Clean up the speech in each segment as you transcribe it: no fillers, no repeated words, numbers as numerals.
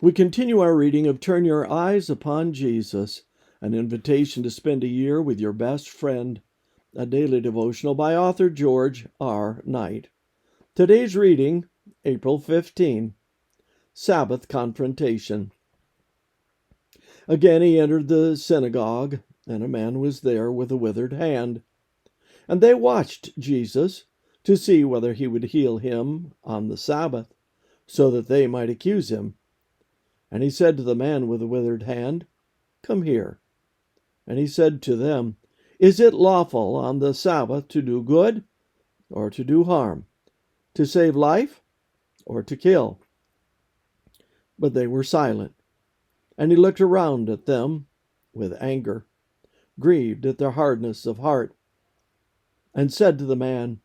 We continue our reading of Turn Your Eyes Upon Jesus, an invitation to spend a year with your best friend, a daily devotional by author George R. Knight. Today's reading, April 15, Sabbath Confrontation. Again he entered the synagogue, and a man was there with a withered hand. And they watched Jesus to see whether he would heal him on the Sabbath, so that they might accuse him. And he said to the man with the withered hand, "Come here." And he said to them, "Is it lawful on the Sabbath to do good or to do harm, to save life or to kill?" But they were silent. And he looked around at them with anger, grieved at their hardness of heart, and said to the man,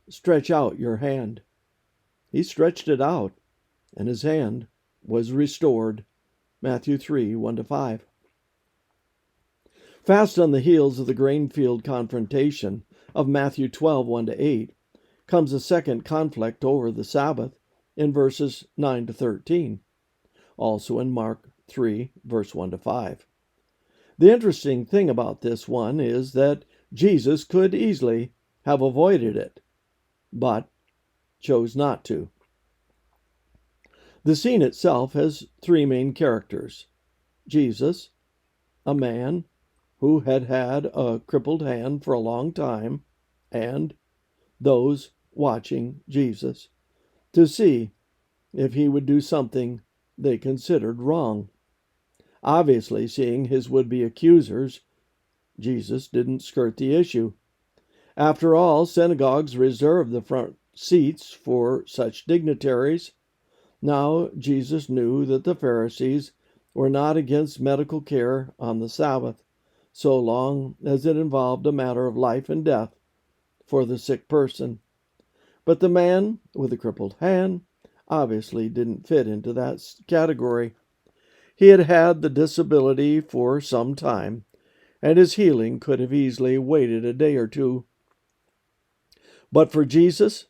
"Stretch out your hand." He stretched it out, and his hand was restored. Matthew 3, 1-5. Fast on the heels of the grain field confrontation of Matthew 12, 1-8, comes a second conflict over the Sabbath in verses 9-13, also in Mark 3, verse 1-5. The interesting thing about this one is that Jesus could easily have avoided it, but chose not to. The scene itself has three main characters: Jesus, a man who had had a crippled hand for a long time, and those watching Jesus to see if he would do something they considered wrong. Obviously, seeing his would-be accusers, Jesus didn't skirt the issue. After all, synagogues reserved the front seats for such dignitaries. Now Jesus knew that the Pharisees were not against medical care on the Sabbath, so long as it involved a matter of life and death for the sick person. But the man with the crippled hand obviously didn't fit into that category. He had had the disability for some time, and his healing could have easily waited a day or two. But for Jesus,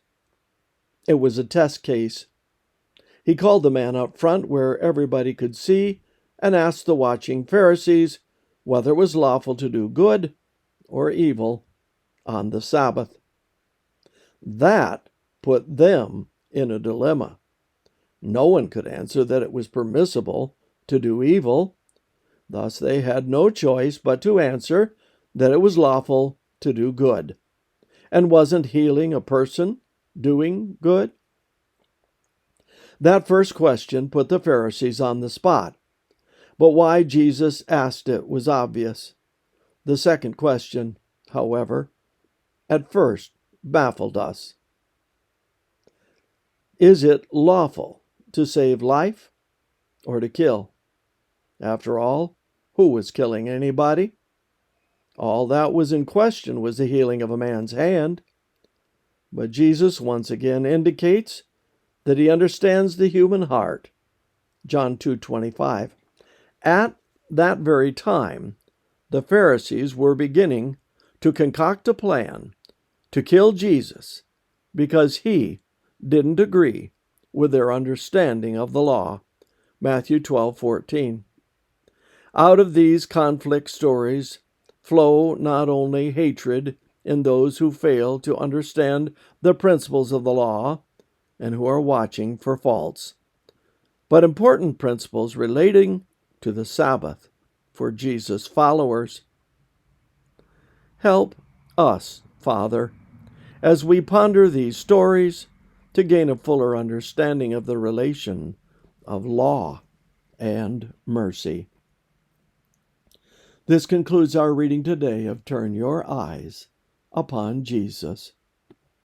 it was a test case. He called the man up front where everybody could see and asked the watching Pharisees whether it was lawful to do good or evil on the Sabbath. That put them in a dilemma. No one could answer that it was permissible to do evil. Thus they had no choice but to answer that it was lawful to do good. And wasn't healing a person doing good? That first question put the Pharisees on the spot, but why Jesus asked it was obvious. The second question, however, at first baffled us. Is it lawful to save life or to kill? After all, who was killing anybody? All that was in question was the healing of a man's hand. But Jesus once again indicates that he understands the human heart. John 2:25. At that very time, the Pharisees were beginning to concoct a plan to kill Jesus because he didn't agree with their understanding of the law. Matthew 12:14. Out of these conflict stories flow not only hatred in those who fail to understand the principles of the law and who are watching for faults, but important principles relating to the Sabbath for Jesus' followers. Help us, Father, as we ponder these stories to gain a fuller understanding of the relation of law and mercy. This concludes our reading today of Turn Your Eyes Upon Jesus.